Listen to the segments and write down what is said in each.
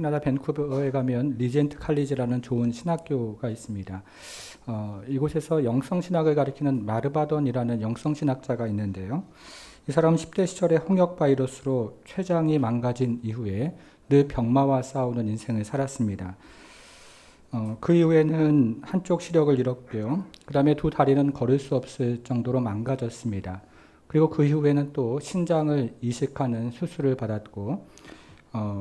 캐나다 밴쿠버에 가면 리젠트 칼리지라는 좋은 신학교가 있습니다. 이곳에서 영성신학을 가리키는 마르바던이라는 영성신학자가 있는데요. 이 사람은 10대 시절에 홍역 바이러스로 췌장이 망가진 이후에 늘 병마와 싸우는 인생을 살았습니다. 그 이후에는 한쪽 시력을 잃었고요. 그 다음에 두 다리는 걸을 수 없을 정도로 망가졌습니다. 그리고 그 이후에는 또 신장을 이식하는 수술을 받았고,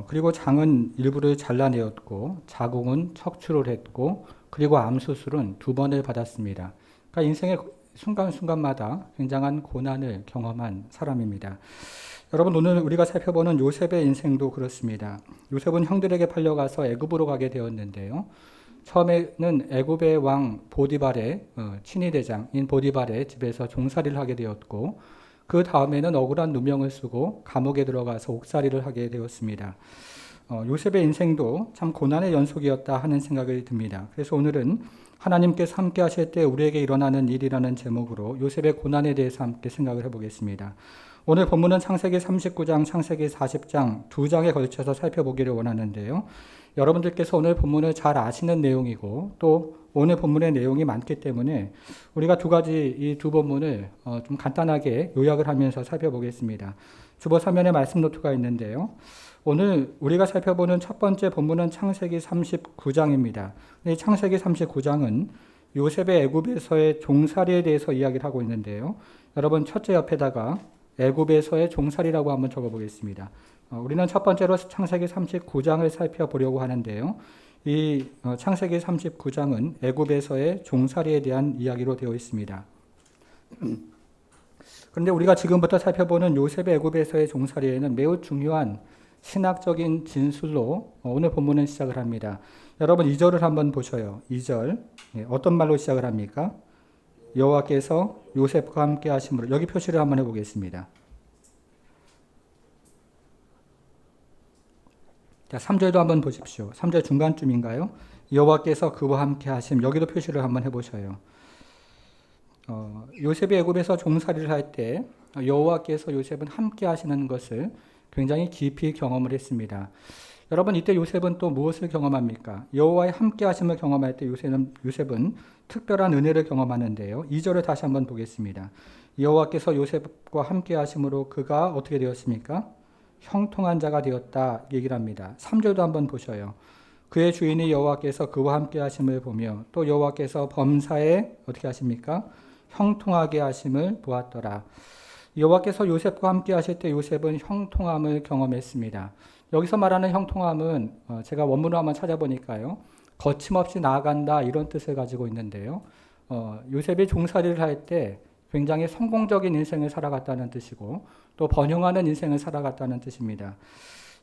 그리고 장은 일부를 잘라내었고, 자궁은 척추를 했고, 그리고 암 수술은 2번을 받았습니다. 그러니까 인생의 순간순간마다 굉장한 고난을 경험한 사람입니다. 여러분, 오늘 우리가 살펴보는 요셉의 인생도 그렇습니다. 요셉은 형들에게 팔려가서 애굽으로 가게 되었는데요. 처음에는 애굽의 왕 보디발의 친위 대장인 보디발의 집에서 종살이를 하게 되었고, 그 다음에는 억울한 누명을 쓰고 감옥에 들어가서 옥살이를 하게 되었습니다. 요셉의 인생도 참 고난의 연속이었다 하는 생각이 듭니다. 그래서 오늘은 하나님께서 함께 하실 때 우리에게 일어나는 일이라는 제목으로 요셉의 고난에 대해서 함께 생각을 해보겠습니다. 오늘 본문은 창세기 39장, 창세기 40장 두 장에 걸쳐서 살펴보기를 원하는데요. 여러분들께서 오늘 본문을 잘 아시는 내용이고 또 오늘 본문의 내용이 많기 때문에 우리가 이 두 본문을 좀 간단하게 요약을 하면서 살펴보겠습니다. 주보 서면에 말씀 노트가 있는데요. 오늘 우리가 살펴보는 첫 번째 본문은 창세기 39장입니다. 이 창세기 39장은 요셉의 애굽에서의 종살이에 대해서 이야기를 하고 있는데요. 여러분 첫째 옆에다가 애굽에서의 종살이라고 한번 적어보겠습니다. 우리는 첫 번째로 창세기 39장을 살펴보려고 하는데요. 이 창세기 39장은 애굽에서의 종살이에 대한 이야기로 되어 있습니다. 그런데 우리가 지금부터 살펴보는 요셉의 애굽에서의 종살이에는 매우 중요한 신학적인 진술로 오늘 본문은 시작을 합니다. 여러분 2절을 한번 보셔요. 2절 어떤 말로 시작을 합니까? 여호와께서 요셉과 함께 하심으로. 여기 표시를 한번 해보겠습니다. 자, 3절도 한번 보십시오. 3절 중간쯤인가요? 여호와께서 그와 함께 하심. 여기도 표시를 한번 해보셔요. 요셉이 애굽에서 종살이를 할 때 여호와께서 요셉은 함께 하시는 것을 굉장히 깊이 경험을 했습니다. 여러분 이때 요셉은 또 무엇을 경험합니까? 여호와의 함께 하심을 경험할 때 요셉은 특별한 은혜를 경험하는데요. 2절을 다시 한번 보겠습니다. 여호와께서 요셉과 함께 하심으로 그가 어떻게 되었습니까? 형통한 자가 되었다 얘기를 합니다. 3절도 한번 보셔요. 그의 주인이 여호와께서 그와 함께 하심을 보며 또 여호와께서 범사에 어떻게 하십니까? 형통하게 하심을 보았더라. 여호와께서 요셉과 함께 하실 때 요셉은 형통함을 경험했습니다. 여기서 말하는 형통함은 제가 원문을 한번 찾아보니까요. 거침없이 나아간다 이런 뜻을 가지고 있는데요. 요셉이 종살이를 할 때 굉장히 성공적인 인생을 살아갔다는 뜻이고 또 번영하는 인생을 살아갔다는 뜻입니다.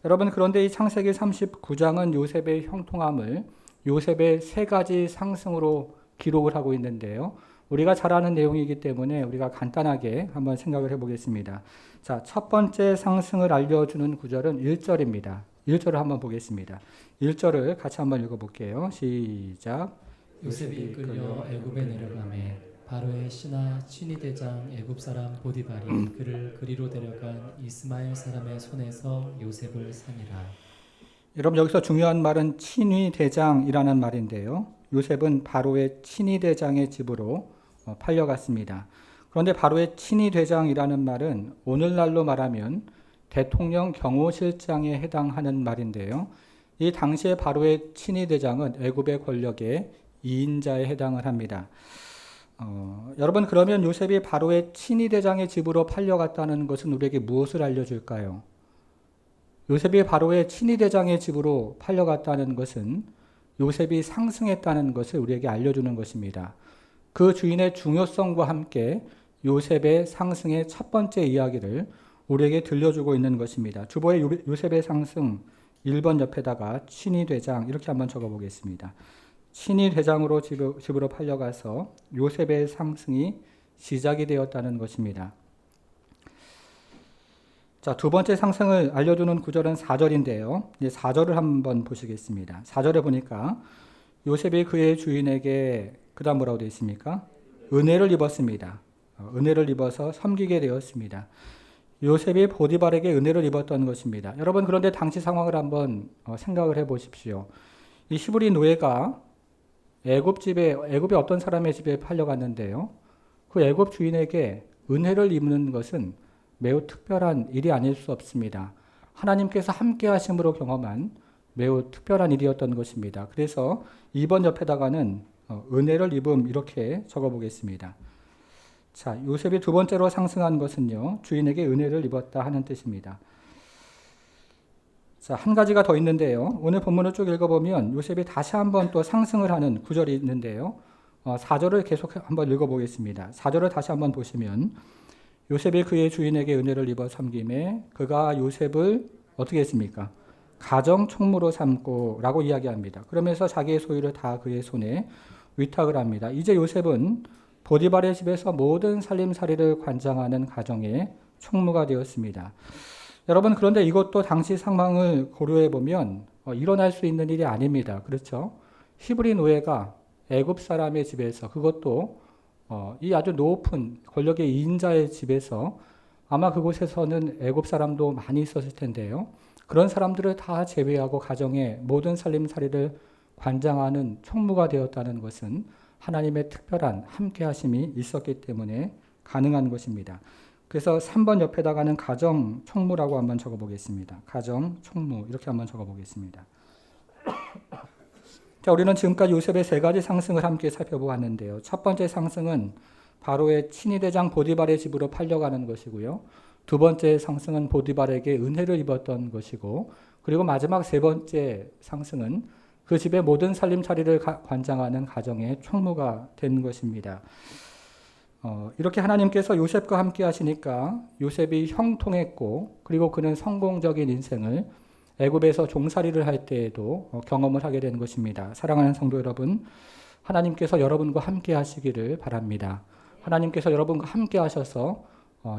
여러분 그런데 이 창세기 39장은 요셉의 형통함을 요셉의 3가지 상승으로 기록을 하고 있는데요. 우리가 잘 아는 내용이기 때문에 우리가 간단하게 한번 생각을 해보겠습니다. 자, 첫 번째 상승을 알려주는 구절은 1절입니다. 1절을 한번 보겠습니다. 1절을 같이 한번 읽어볼게요. 시작. 요셉이 끌려 애굽에 내려가매 바로의 신하 친위대장 애굽 사람 보디발이 그를 그리로 데려간 이스마엘 사람의 손에서 요셉을 사니라. 여러분 여기서 중요한 말은 친위대장이라는 말인데요. 요셉은 바로의 친위대장의 집으로 팔려갔습니다. 그런데 바로의 친위대장이라는 말은 오늘날로 말하면 대통령 경호실장에 해당하는 말인데요. 이 당시에 바로의 친위대장은 애굽의 권력의 2인자에 해당을 합니다. 여러분 그러면 요셉이 바로의 친위대장의 집으로 팔려갔다는 것은 우리에게 무엇을 알려줄까요? 요셉이 바로의 친위대장의 집으로 팔려갔다는 것은 요셉이 상승했다는 것을 우리에게 알려주는 것입니다. 그 주인의 중요성과 함께 요셉의 상승의 첫 번째 이야기를 우리에게 들려주고 있는 것입니다. 주보에 요셉의 상승 1번 옆에다가 친위대장 이렇게 한번 적어보겠습니다. 친위대장으로 집으로 팔려가서 요셉의 상승이 시작이 되었다는 것입니다. 자, 두 번째 상승을 알려주는 구절은 4절인데요. 이제 4절을 한번 보시겠습니다. 4절에 보니까 요셉이 그의 주인에게 그 다음 뭐라고 되어 있습니까? 은혜를 입었습니다. 은혜를 입어서 섬기게 되었습니다. 요셉이 보디발에게 은혜를 입었던 것입니다. 여러분 그런데 당시 상황을 한번 생각을 해보십시오. 이 히브리 노예가 애굽의 어떤 사람의 집에 팔려갔는데요. 그 애굽 주인에게 은혜를 입는 것은 매우 특별한 일이 아닐 수 없습니다. 하나님께서 함께 하심으로 경험한 매우 특별한 일이었던 것입니다. 그래서 2번 옆에다가는 은혜를 입음 이렇게 적어보겠습니다. 자, 요셉이 두 번째로 상승한 것은요, 주인에게 은혜를 입었다 하는 뜻입니다. 자, 한 가지가 더 있는데요. 오늘 본문을 쭉 읽어보면 요셉이 다시 한번 또 상승을 하는 구절이 있는데요. 4절을 계속 한번 읽어보겠습니다. 4절을 다시 한번 보시면 요셉이 그의 주인에게 은혜를 입어 섬김에 그가 요셉을 어떻게 했습니까? 가정 총무로 삼고 라고 이야기합니다. 그러면서 자기의 소유를 다 그의 손에 위탁을 합니다. 이제 요셉은 보디발의 집에서 모든 살림살이를 관장하는 가정의 총무가 되었습니다. 여러분 그런데 이것도 당시 상황을 고려해 보면 일어날 수 있는 일이 아닙니다. 그렇죠? 히브리 노예가 애굽 사람의 집에서 그것도 이 아주 높은 권력의 2인자의 집에서 아마 그곳에서는 애굽 사람도 많이 있었을 텐데요. 그런 사람들을 다 제외하고 가정의 모든 살림살이를 관장하는 총무가 되었다는 것은 하나님의 특별한 함께하심이 있었기 때문에 가능한 것입니다. 그래서 3번 옆에다가는 가정 총무라고 한번 적어보겠습니다. 가정 총무 이렇게 한번 적어보겠습니다. 자, 우리는 지금까지 요셉의 세 가지 상승을 함께 살펴보았는데요. 첫 번째 상승은 바로의 친위대장 보디발의 집으로 팔려가는 것이고요. 두 번째 상승은 보디발에게 은혜를 입었던 것이고, 그리고 마지막 세 번째 상승은 그 집의 모든 살림살이를 관장하는 가정의 총무가 된 것입니다. 이렇게 하나님께서 요셉과 함께 하시니까 요셉이 형통했고, 그리고 그는 성공적인 인생을 애굽에서 종살이를 할 때에도 경험을 하게 된 것입니다. 사랑하는 성도 여러분, 하나님께서 여러분과 함께 하시기를 바랍니다. 하나님께서 여러분과 함께 하셔서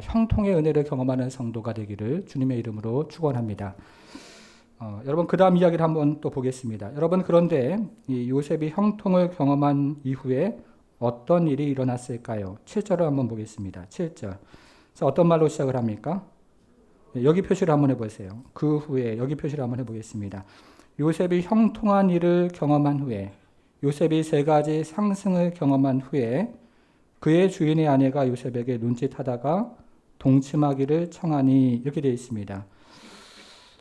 형통의 은혜를 경험하는 성도가 되기를 주님의 이름으로 축원합니다. 여러분 그 다음 이야기를 한번 또 보겠습니다. 여러분 그런데 이 요셉이 형통을 경험한 이후에 어떤 일이 일어났을까요? 7절을 한번 보겠습니다. 7절. 어떤 말로 시작을 합니까? 여기 표시를 한번 해보세요. 그 후에 여기 표시를 한번 해보겠습니다. 요셉이 형통한 일을 경험한 후에, 요셉이 세 가지 상승을 경험한 후에 그의 주인의 아내가 요셉에게 눈짓하다가 동침하기를 청하니 이렇게 되어 있습니다.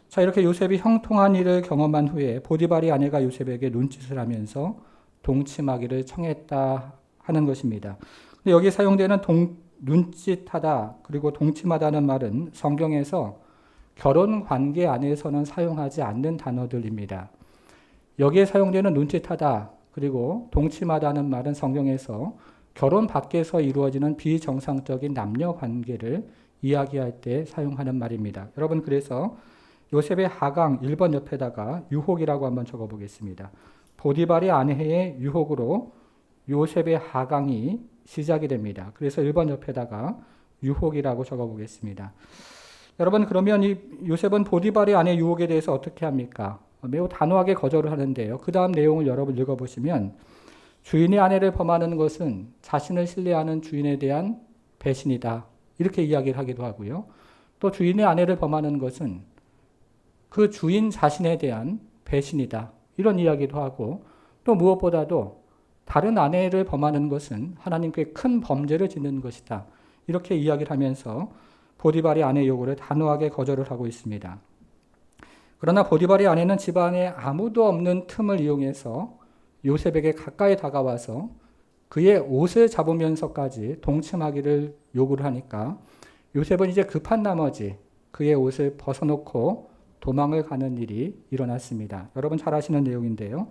자, 이렇게 요셉이 형통한 일을 경험한 후에 보디발의 아내가 요셉에게 눈짓을 하면서 동침하기를 청했다 하는 것입니다. 근데 여기 사용되는 눈짓하다 그리고 동침하다는 말은 성경에서 결혼 관계 안에서는 사용하지 않는 단어들입니다. 여기에 사용되는 눈짓하다 그리고 동침하다는 말은 성경에서 결혼 밖에서 이루어지는 비정상적인 남녀 관계를 이야기할 때 사용하는 말입니다. 여러분 그래서 요셉의 하강 1번 옆에다가 유혹이라고 한번 적어보겠습니다. 보디발의 아내의 유혹으로 요셉의 하강이 시작이 됩니다. 그래서 1번 옆에다가 유혹이라고 적어보겠습니다. 여러분 그러면 이 요셉은 보디발의 아내 유혹에 대해서 어떻게 합니까? 매우 단호하게 거절을 하는데요. 그 다음 내용을 여러분 읽어보시면 주인의 아내를 범하는 것은 자신을 신뢰하는 주인에 대한 배신이다. 이렇게 이야기를 하기도 하고요. 또 주인의 아내를 범하는 것은 그 주인 자신에 대한 배신이다. 이런 이야기도 하고 또 무엇보다도 다른 아내를 범하는 것은 하나님께 큰 범죄를 짓는 것이다. 이렇게 이야기를 하면서 보디발의 아내 요구를 단호하게 거절을 하고 있습니다. 그러나 보디발의 아내는 집안에 아무도 없는 틈을 이용해서 요셉에게 가까이 다가와서 그의 옷을 잡으면서까지 동침하기를 요구를 하니까 요셉은 이제 급한 나머지 그의 옷을 벗어놓고 도망을 가는 일이 일어났습니다. 여러분 잘 아시는 내용인데요.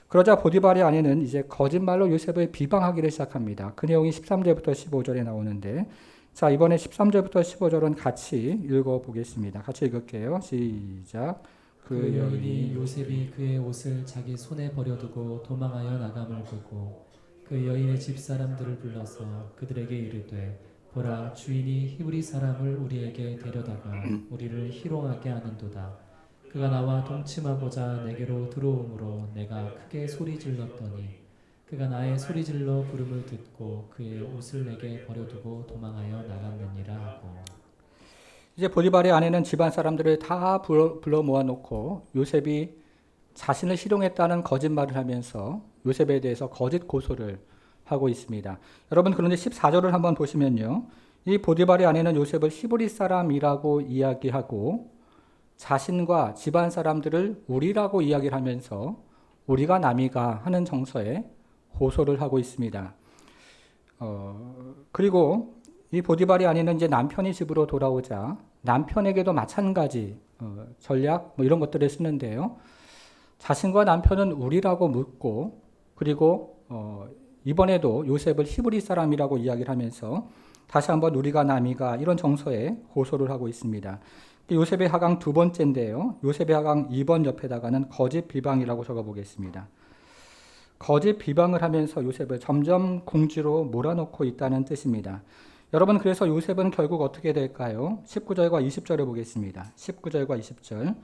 그러자 보디발의 아내는 이제 거짓말로 요셉을 비방하기를 시작합니다. 그 내용이 13절부터 15절에 나오는데 자 이번에 13절부터 15절은 같이 읽어보겠습니다. 같이 읽을게요. 시작. 그 여인이 요셉이 그의 옷을 자기 손에 버려두고 도망하여 나감을 보고 그 여인의 집 사람들을 불러서 그들에게 이르되 보라 주인이 히브리 사람을 우리에게 데려다가 우리를 희롱하게 하는도다. 그가 나와 동침하고자 내게로 들어오므로 내가 크게 소리 질렀더니 그가 나의 소리 질러 부름을 듣고 그의 옷을 내게 버려두고 도망하여 나갔느니라 하고. 이제 보디발의 아내는 집안 사람들을 다 불러 모아놓고 요셉이 자신을 실용했다는 거짓말을 하면서 요셉에 대해서 거짓 고소를 하고 있습니다. 여러분 그런데 14절을 한번 보시면요. 이 보디발의 아내는 요셉을 히브리 사람이라고 이야기하고 자신과 집안 사람들을 우리라고 이야기를 하면서 우리가 남이가 하는 정서에 고소를 하고 있습니다. 그리고 이 보디발의 아내는 이제 남편이 집으로 돌아오자 남편에게도 마찬가지 전략 뭐 이런 것들을 쓰는데요. 자신과 남편은 우리라고 묻고 그리고 이번에도 요셉을 히브리 사람이라고 이야기를 하면서 다시 한번 우리가 남이가 이런 정서에 고소를 하고 있습니다. 요셉의 하강 두 번째인데요. 요셉의 하강 2번 옆에다가는 거짓 비방이라고 적어보겠습니다. 거짓 비방을 하면서 요셉을 점점 궁지로 몰아넣고 있다는 뜻입니다. 여러분 그래서 요셉은 결국 어떻게 될까요? 19절과 20절을 보겠습니다. 19절과 20절.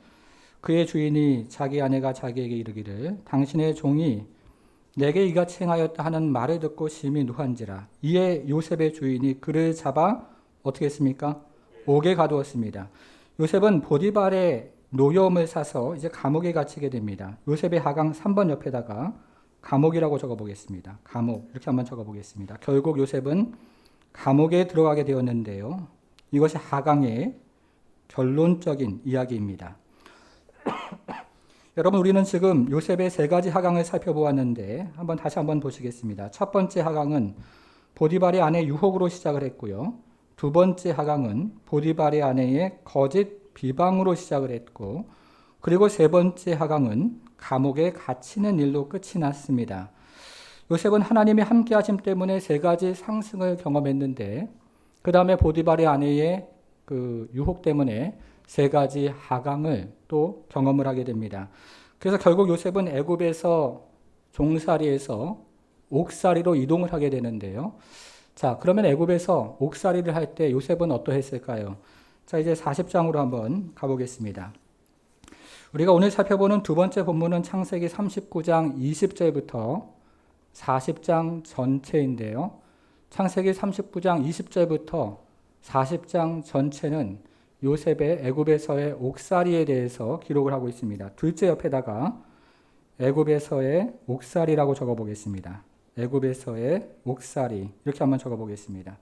그의 주인이 자기 아내가 자기에게 이르기를 당신의 종이 내게 이같이 행하였다 하는 말을 듣고 심히 노한지라. 이에 요셉의 주인이 그를 잡아 어떻게 했습니까? 옥에 가두었습니다. 요셉은 보디발의 노여움을 사서 이제 감옥에 갇히게 됩니다. 요셉의 하강 3번 옆에다가 감옥이라고 적어보겠습니다. 감옥 이렇게 한번 적어보겠습니다. 결국 요셉은 감옥에 들어가게 되었는데요. 이것이 하강의 결론적인 이야기입니다. 여러분 우리는 지금 요셉의 세 가지 하강을 살펴보았는데 다시 한번 보시겠습니다. 첫 번째 하강은 보디발의 아내 유혹으로 시작을 했고요. 두 번째 하강은 보디발의 아내의 거짓 비방으로 시작을 했고 그리고 세 번째 하강은 감옥에 갇히는 일로 끝이 났습니다. 요셉은 하나님의 함께하심 때문에 세 가지 상승을 경험했는데 그 다음에 보디발의 아내의 그 유혹 때문에 세 가지 하강을 또 경험을 하게 됩니다. 그래서 결국 요셉은 애굽에서 종살이에서 옥살이로 이동을 하게 되는데요. 자, 그러면 애굽에서 옥살이를 할 때 요셉은 어떠했을까요? 자, 이제 40장으로 한번 가보겠습니다. 우리가 오늘 살펴보는 두 번째 본문은 창세기 39장 20절부터 40장 전체인데요. 창세기 39장 20절부터 40장 전체는 요셉의 애굽에서의 옥살이에 대해서 기록을 하고 있습니다. 둘째 옆에다가 애굽에서의 옥살이라고 적어보겠습니다. 애굽에서의 옥살이 이렇게 한번 적어보겠습니다.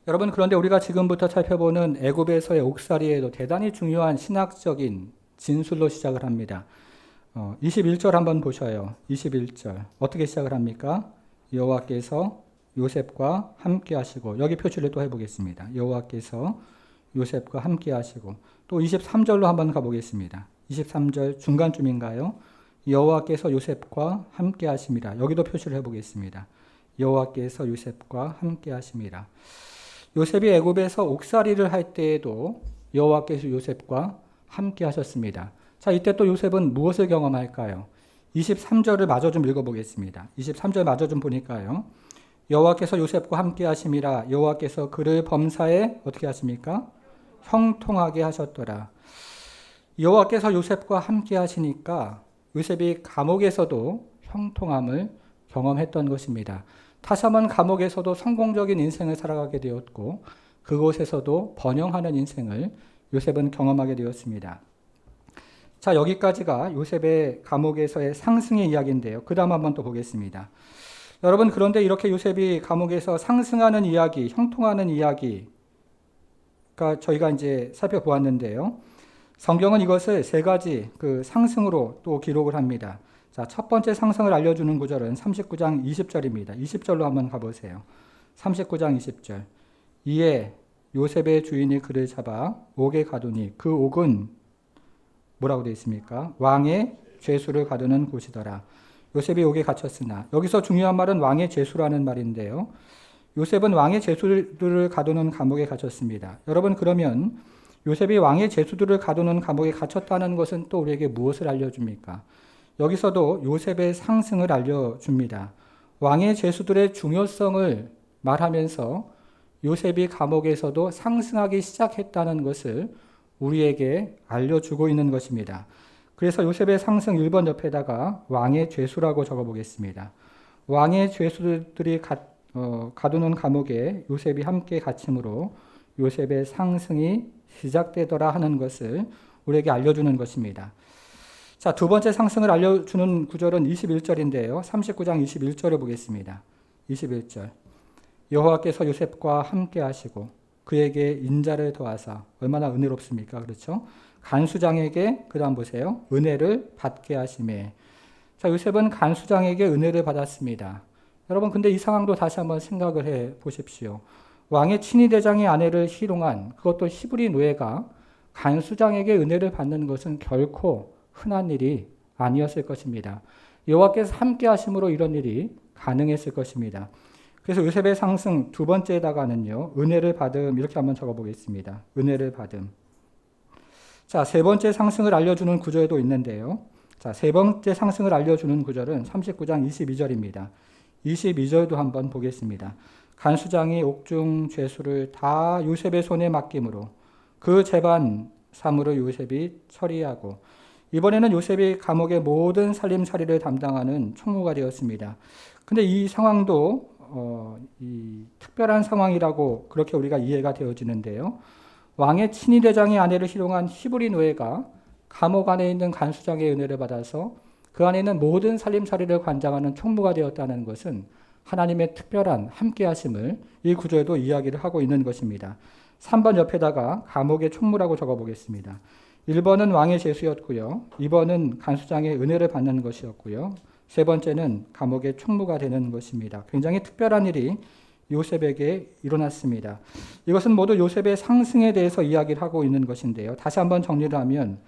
여러분 그런데 우리가 지금부터 살펴보는 애굽에서의 옥살이에도 대단히 중요한 신학적인 진술로 시작을 합니다. 21절 한번 보셔요. 21절 어떻게 시작을 합니까? 여호와께서 요셉과 함께 하시고 여기 표시를 또 해보겠습니다. 여호와께서 요셉과 함께 하시고 또 23절로 한번 가보겠습니다. 23절 중간쯤인가요? 여호와께서 요셉과 함께 하심이라. 여기도 표시를 해보겠습니다. 여호와께서 요셉과 함께 하심이라. 요셉이 애굽에서 옥살이를 할 때에도 여호와께서 요셉과 함께 하셨습니다. 자, 이때 또 요셉은 무엇을 경험할까요? 23절을 마저 좀 읽어보겠습니다. 23절 마저 좀 보니까요. 여호와께서 요셉과 함께 하심이라. 여호와께서 그를 범사에 어떻게 하십니까? 형통하게 하셨더라. 여호와께서 요셉과 함께 하시니까 요셉이 감옥에서도 형통함을 경험했던 것입니다. 다시 한번 감옥에서도 성공적인 인생을 살아가게 되었고 그곳에서도 번영하는 인생을 요셉은 경험하게 되었습니다. 자, 여기까지가 요셉의 감옥에서의 상승의 이야기인데요. 그 다음 한번 또 보겠습니다. 여러분 그런데 이렇게 요셉이 감옥에서 상승하는 이야기, 형통하는 이야기가 저희가 이제 살펴보았는데요. 성경은 이것을 세 가지 그 상승으로 또 기록을 합니다. 자, 첫 번째 상승을 알려주는 구절은 39장 20절입니다. 20절로 한번 가보세요. 39장 20절. 이에 요셉의 주인이 그를 잡아 옥에 가두니 그 옥은 뭐라고 되어 있습니까? 왕의 죄수를 가두는 곳이더라. 요셉이 옥에 갇혔으나 여기서 중요한 말은 왕의 죄수라는 말인데요. 요셉은 왕의 죄수들을 가두는 감옥에 갇혔습니다. 여러분 그러면 요셉이 왕의 죄수들을 가두는 감옥에 갇혔다는 것은 또 우리에게 무엇을 알려줍니까? 여기서도 요셉의 상승을 알려줍니다. 왕의 죄수들의 중요성을 말하면서 요셉이 감옥에서도 상승하기 시작했다는 것을 우리에게 알려주고 있는 것입니다. 그래서 요셉의 상승 1번 옆에다가 왕의 죄수라고 적어보겠습니다. 왕의 죄수들이 가두는 감옥에 요셉이 함께 갇힘으로 요셉의 상승이 시작되더라 하는 것을 우리에게 알려주는 것입니다. 자, 두 번째 상승을 알려주는 구절은 21절인데요. 39장 21절을 보겠습니다. 21절. 여호와께서 요셉과 함께 하시고 그에게 인자를 더하사, 얼마나 은혜롭습니까? 그렇죠? 간수장에게, 그 다음 보세요. 은혜를 받게 하심에. 자, 요셉은 간수장에게 은혜를 받았습니다. 여러분, 근데 이 상황도 다시 한번 생각을 해 보십시오. 왕의 친위대장의 아내를 희롱한, 그것도 히브리 노예가 간수장에게 은혜를 받는 것은 결코 흔한 일이 아니었을 것입니다. 여호와께서 함께 하심으로 이런 일이 가능했을 것입니다. 그래서 요셉의 상승 두 번째에다가는요, 은혜를 받음, 이렇게 한번 적어보겠습니다. 은혜를 받음. 자, 세 번째 상승을 알려주는 구절도 있는데요. 자, 세 번째 상승을 알려주는 구절은 39장 22절입니다. 22절도 한번 보겠습니다. 간수장이 옥중 죄수를 다 요셉의 손에 맡김으로 그 재반 삼으로 요셉이 처리하고, 이번에는 요셉이 감옥의 모든 살림살이를 담당하는 총무가 되었습니다. 근데 이 상황도 이 특별한 상황이라고 그렇게 우리가 이해가 되어지는데요. 왕의 친위대장의 아내를 희롱한 히브리 노예가 감옥 안에 있는 간수장의 은혜를 받아서 그 안에 있는 모든 살림살이를 관장하는 총무가 되었다는 것은 하나님의 특별한 함께하심을 이 구절도 이야기를 하고 있는 것입니다. 3번 옆에다가 감옥의 총무라고 적어보겠습니다. 1번은 왕의 제수였고요. 2번은 간수장의 은혜를 받는 것이었고요. 세 번째는 감옥의 총무가 되는 것입니다. 굉장히 특별한 일이 요셉에게 일어났습니다. 이것은 모두 요셉의 상승에 대해서 이야기를 하고 있는 것인데요. 다시 한번 정리를 하면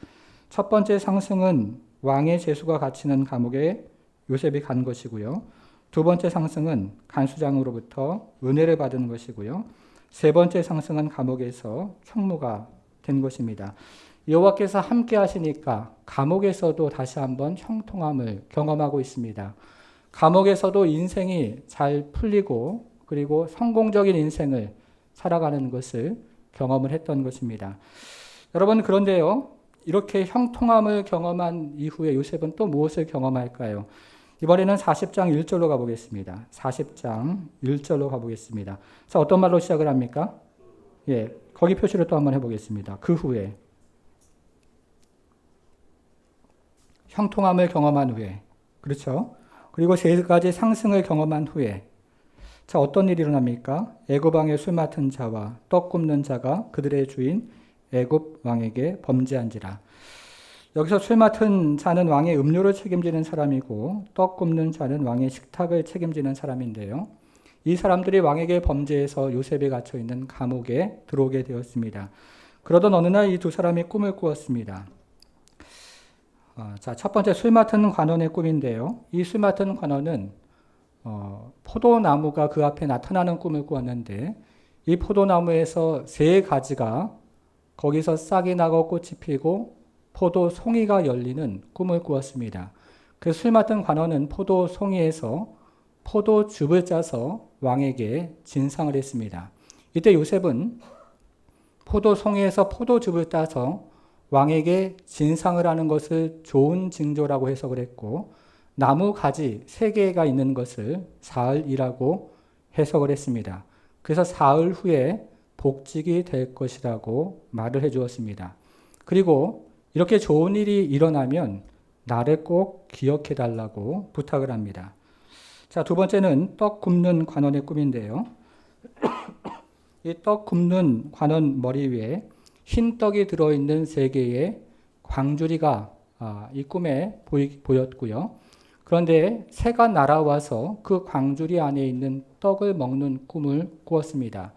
첫 번째 상승은 왕의 제수가 갇히는 감옥에 요셉이 간 것이고요. 두 번째 상승은 간수장으로부터 은혜를 받은 것이고요. 세 번째 상승은 감옥에서 총무가 된 것입니다. 여호와께서 함께 하시니까 감옥에서도 다시 한번 형통함을 경험하고 있습니다. 감옥에서도 인생이 잘 풀리고 그리고 성공적인 인생을 살아가는 것을 경험을 했던 것입니다. 여러분, 그런데요, 이렇게 형통함을 경험한 이후에 요셉은 또 무엇을 경험할까요? 이번에는 40장 1절로 가보겠습니다. 40장 1절로 가보겠습니다. 자, 어떤 말로 시작을 합니까? 예, 거기 표시를 또 한번 해보겠습니다. 그 후에. 형통함을 경험한 후에. 그렇죠? 그리고 세 가지 상승을 경험한 후에. 자, 어떤 일이 일어납니까? 애굽 왕의 술 맡은 자와 떡 굽는 자가 그들의 주인 애굽 왕에게 범죄한지라. 여기서 술 맡은 자는 왕의 음료를 책임지는 사람이고 떡 굽는 자는 왕의 식탁을 책임지는 사람인데요. 이 사람들이 왕에게 범죄해서 요셉이 갇혀 있는 감옥에 들어오게 되었습니다. 그러던 어느 날 이 두 사람이 꿈을 꾸었습니다. 자, 첫 번째 술 맡은 관원의 꿈인데요. 이 술 맡은 관원은 포도나무가 그 앞에 나타나는 꿈을 꾸었는데, 이 포도나무에서 세 가지가 거기서 싹이 나고 꽃이 피고 포도 송이가 열리는 꿈을 꾸었습니다. 그 술 맡은 관원은 포도 송이에서 포도즙을 짜서 왕에게 진상을 했습니다. 이때 요셉은 포도 송이에서 포도즙을 따서 왕에게 진상을 하는 것을 좋은 징조라고 해석을 했고, 나무 가지 3개가 있는 것을 사흘이라고 해석을 했습니다. 그래서 사흘 후에 복직이 될 것이라고 말을 해 주었습니다. 그리고 이렇게 좋은 일이 일어나면 나를 꼭 기억해 달라고 부탁을 합니다. 자, 두 번째는 떡 굽는 관원의 꿈인데요. 이 떡 굽는 관원 머리 위에 흰 떡이 들어있는 3개의 광주리가 이 꿈에 보였고요. 그런데 새가 날아와서 그 광주리 안에 있는 떡을 먹는 꿈을 꾸었습니다.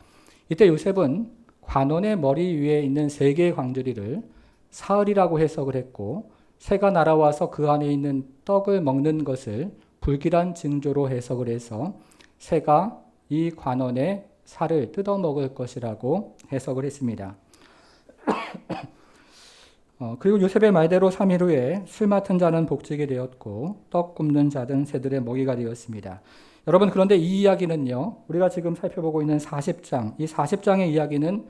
이때 요셉은 관원의 머리 위에 있는 3개의 광주리를 사흘이라고 해석을 했고, 새가 날아와서 그 안에 있는 떡을 먹는 것을 불길한 징조로 해석을 해서 새가 이 관원의 살을 뜯어먹을 것이라고 해석을 했습니다. 그리고 요셉의 말대로 3일 후에 술 맡은 자는 복직이 되었고 떡 굽는 자는 새들의 먹이가 되었습니다. 여러분, 그런데 이 이야기는요, 우리가 지금 살펴보고 있는 40장, 이 40장의 이야기는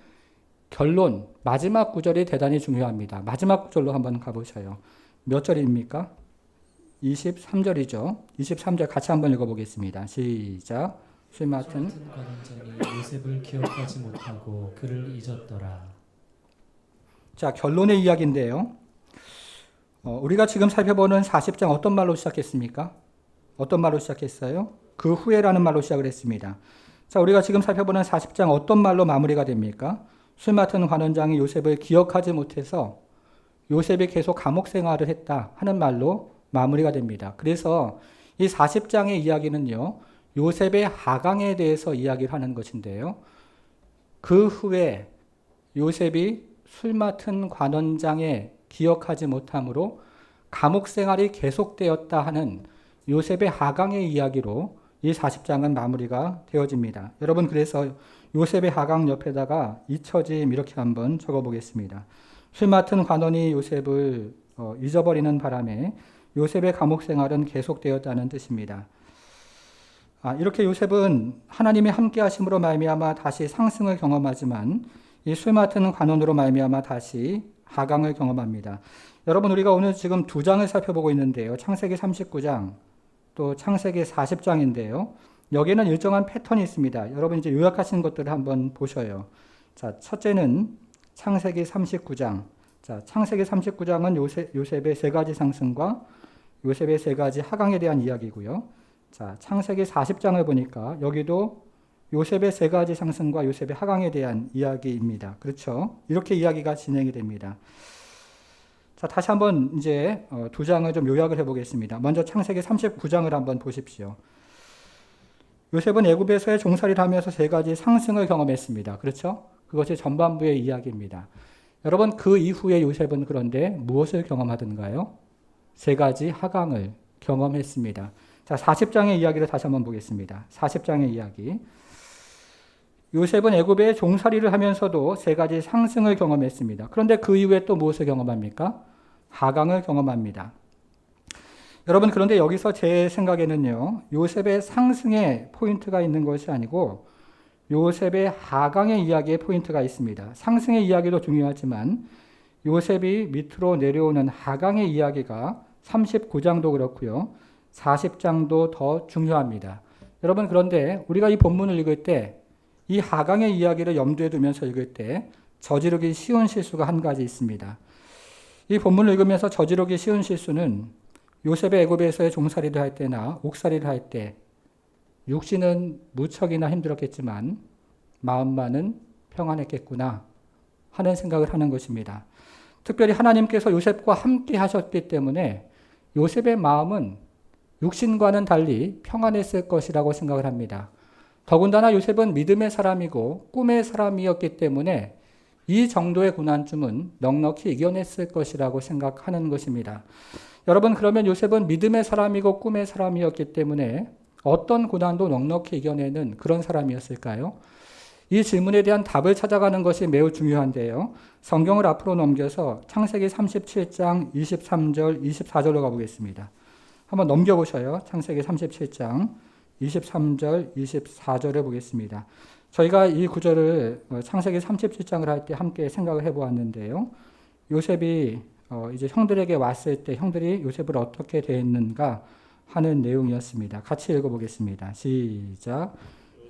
결론, 마지막 구절이 대단히 중요합니다. 마지막 구절로 한번 가보셔요. 몇 절입니까? 23절이죠. 23절 같이 한번 읽어보겠습니다. 시작. 술 맡은 관원장이 요셉을 기억하지 못하고 그를 잊었더라. 자, 결론의 이야기인데요. 우리가 지금 살펴보는 40장 어떤 말로 시작했습니까? 어떤 말로 시작했어요? 그 후에라는 말로 시작을 했습니다. 자, 우리가 지금 살펴보는 40장 어떤 말로 마무리가 됩니까? 술 맡은 관원장이 요셉을 기억하지 못해서 요셉이 계속 감옥 생활을 했다 하는 말로 마무리가 됩니다. 그래서 이 40장의 이야기는요, 요셉의 하강에 대해서 이야기를 하는 것인데요. 그 후에 요셉이 술 맡은 관원장의 기억하지 못함으로 감옥 생활이 계속되었다 하는 요셉의 하강의 이야기로 이 40장은 마무리가 되어집니다. 여러분, 그래서 요셉의 하강 옆에다가 잊혀짐 이렇게 한번 적어보겠습니다. 술 맡은 관원이 요셉을 잊어버리는 바람에 요셉의 감옥 생활은 계속되었다는 뜻입니다. 이렇게 요셉은 하나님의 함께 하심으로 말미암아 다시 상승을 경험하지만 이 술 맡은 관원으로 말미암아 다시 하강을 경험합니다. 여러분, 우리가 오늘 지금 두 장을 살펴보고 있는데요. 창세기 39장 또 창세기 40장인데요. 여기에는 일정한 패턴이 있습니다. 여러분 이제 요약하신 것들을 한번 보셔요. 자, 첫째는 창세기 39장. 자, 창세기 39장은 요셉의 세 가지 상승과 요셉의 세 가지 하강에 대한 이야기고요. 자, 창세기 40장을 보니까 여기도 요셉의 세 가지 상승과 요셉의 하강에 대한 이야기입니다. 그렇죠? 이렇게 이야기가 진행이 됩니다. 자, 다시 한번 이제 두 장을 좀 요약을 해보겠습니다. 먼저 창세기 39장을 한번 보십시오. 요셉은 애굽에서의 종살이를 하면서 세 가지 상승을 경험했습니다. 그렇죠? 그것이 전반부의 이야기입니다. 여러분, 그 이후에 요셉은 그런데 무엇을 경험하던가요? 세 가지 하강을 경험했습니다. 자, 40장의 이야기를 다시 한번 보겠습니다. 40장의 이야기. 요셉은 애굽의 종살이를 하면서도 세 가지 상승을 경험했습니다. 그런데 그 이후에 또 무엇을 경험합니까? 하강을 경험합니다. 여러분, 그런데 여기서 제 생각에는요, 요셉의 상승에 포인트가 있는 것이 아니고 요셉의 하강의 이야기에 포인트가 있습니다. 상승의 이야기도 중요하지만 요셉이 밑으로 내려오는 하강의 이야기가 39장도 그렇고요, 40장도 더 중요합니다. 여러분, 그런데 우리가 이 본문을 읽을 때 이 하강의 이야기를 염두에 두면서 읽을 때 저지르기 쉬운 실수가 한 가지 있습니다. 이 본문을 읽으면서 저지르기 쉬운 실수는 요셉의 애굽에서의 종살이를 할 때나 옥살이를 할 때 육신은 무척이나 힘들었겠지만 마음만은 평안했겠구나 하는 생각을 하는 것입니다. 특별히 하나님께서 요셉과 함께 하셨기 때문에 요셉의 마음은 육신과는 달리 평안했을 것이라고 생각을 합니다. 더군다나 요셉은 믿음의 사람이고 꿈의 사람이었기 때문에 이 정도의 고난쯤은 넉넉히 이겨냈을 것이라고 생각하는 것입니다. 여러분, 그러면 요셉은 믿음의 사람이고 꿈의 사람이었기 때문에 어떤 고난도 넉넉히 이겨내는 그런 사람이었을까요? 이 질문에 대한 답을 찾아가는 것이 매우 중요한데요. 성경을 앞으로 넘겨서 창세기 37장 23절, 24절로 가보겠습니다. 한번 넘겨보셔요. 창세기 37장 23절, 24절을 보겠습니다. 저희가 이 구절을 창세기 37장을 할 때 함께 생각을 해보았는데요. 요셉이 이제 형들에게 왔을 때 형들이 요셉을 어떻게 대했는가 하는 내용이었습니다. 같이 읽어보겠습니다. 시작.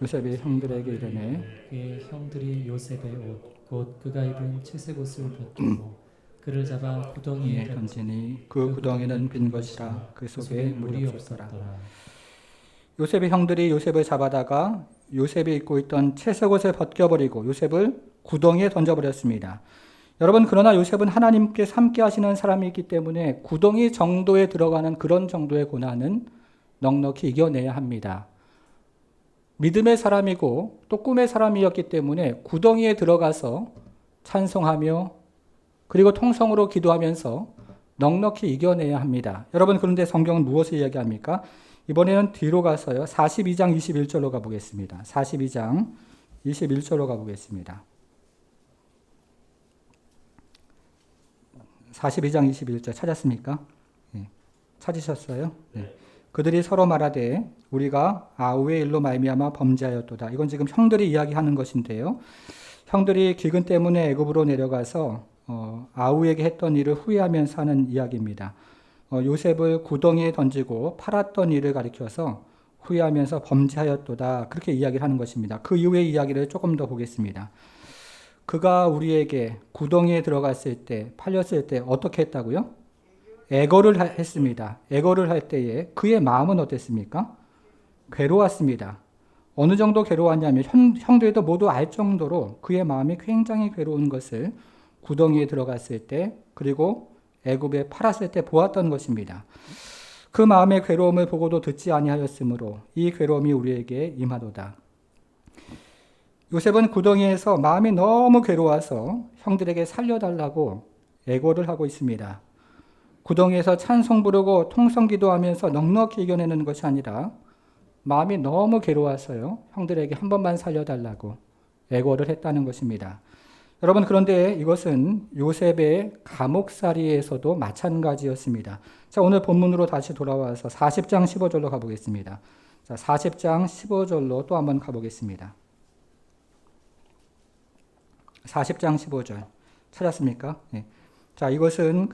요셉이 형들에게 이르되 그의 형들이 요셉의 옷 곧 그가 입은 채색 옷을 벗기고 그를 잡아 구덩이에 던지니 그 구덩이는 빈 것이라 그 속에 물이 없었더라. 없었더라. 요셉의 형들이 요셉을 잡아다가 요셉이 입고 있던 채색 옷을 벗겨버리고 요셉을 구덩이에 던져버렸습니다. 여러분, 그러나 요셉은 하나님께 함께 하시는 사람이기 때문에 구덩이 정도에 들어가는 그런 정도의 고난은 넉넉히 이겨내야 합니다. 믿음의 사람이고 또 꿈의 사람이었기 때문에 구덩이에 들어가서 찬송하며 그리고 통성으로 기도하면서 넉넉히 이겨내야 합니다. 여러분, 그런데 성경은 무엇을 이야기합니까? 이번에는 뒤로 가서요. 42장 21절로 가보겠습니다. 42장 21절로 가보겠습니다. 42장 21절 찾았습니까? 네. 찾으셨어요? 네. 그들이 서로 말하되 우리가 아우의 일로 말미암아 범죄하였도다. 이건 지금 형들이 이야기하는 것인데요. 형들이 기근 때문에 애굽으로 내려가서 아우에게 했던 일을 후회하면서 하는 이야기입니다. 요셉을 구덩이에 던지고 팔았던 일을 가리켜서 후회하면서 범죄하였도다. 그렇게 이야기를 하는 것입니다. 그 이후의 이야기를 조금 더 보겠습니다. 그가 우리에게 구덩이에 들어갔을 때, 팔렸을 때 어떻게 했다고요? 애거를 했습니다. 애거를 할 때에 그의 마음은 어땠습니까? 괴로웠습니다. 어느 정도 괴로웠냐면 형들도 모두 알 정도로 그의 마음이 굉장히 괴로운 것을 구덩이에 들어갔을 때 그리고 애굽에 팔았을 때 보았던 것입니다. 그 마음의 괴로움을 보고도 듣지 아니하였으므로 이 괴로움이 우리에게 임하도다. 요셉은 구덩이에서 마음이 너무 괴로워서 형들에게 살려달라고 애고를 하고 있습니다. 구덩이에서 찬송 부르고 통성 기도하면서 넉넉히 이겨내는 것이 아니라 마음이 너무 괴로워서요. 형들에게 한 번만 살려달라고 애고를 했다는 것입니다. 여러분, 그런데 이것은 요셉의 감옥살이에서도 마찬가지였습니다. 자, 오늘 본문으로 다시 돌아와서 40장 15절로 가보겠습니다. 자, 40장 15절로 또 한번 가보겠습니다. 40장 15절 찾았습니까? 네. 자, 이것은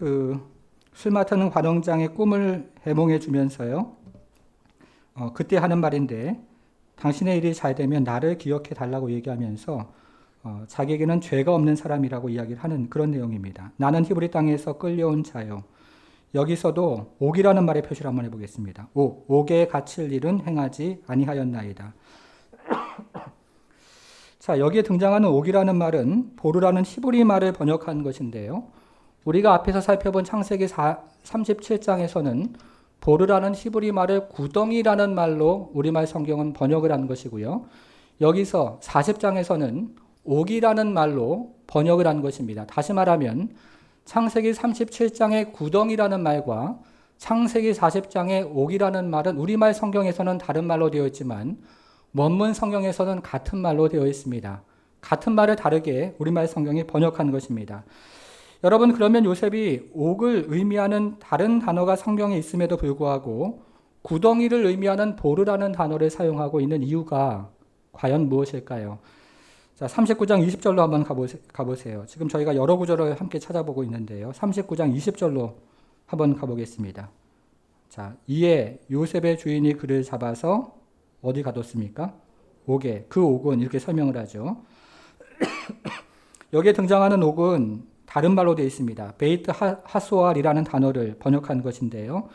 술 맡는 관원장의 꿈을 해몽해 주면서요. 그때 하는 말인데 당신의 일이 잘 되면 나를 기억해 달라고 얘기하면서 자기에게는 죄가 없는 사람이라고 이야기를 하는 그런 내용입니다. 나는 히브리 땅에서 끌려온 자요. 여기서도 옥이라는 말의 표시를 한번 해보겠습니다. 옥에 갇힐 일은 행하지 아니하였나이다. 자, 여기에 등장하는 옥이라는 말은 보르라는 히브리 말을 번역한 것인데요. 우리가 앞에서 살펴본 창세기 37장에서는 보르라는 히브리 말을 구덩이라는 말로 우리말 성경은 번역을 한 것이고요. 여기서 40장에서는 옥이라는 말로 번역을 한 것입니다. 다시 말하면 창세기 37장의 구덩이라는 말과 창세기 40장의 옥이라는 말은 우리말 성경에서는 다른 말로 되어 있지만 원문 성경에서는 같은 말로 되어 있습니다. 같은 말을 다르게 우리말 성경이 번역한 것입니다. 여러분, 그러면 요셉이 옥을 의미하는 다른 단어가 성경에 있음에도 불구하고 구덩이를 의미하는 보르라는 단어를 사용하고 있는 이유가 과연 무엇일까요? 자, 39장 20절로 한번 가보세요. 지금 저희가 여러 구절을 함께 찾아보고 있는데요. 39장 20절로 한번 가보겠습니다. 자, 이에 요셉의 주인이 그를 잡아서 어디 가뒀습니까? 옥에. 그 옥은 이렇게 설명을 하죠. 여기에 등장하는 옥은 다른 말로 되어 있습니다. 베이트 하소알이라는 단어를 번역한 것인데요.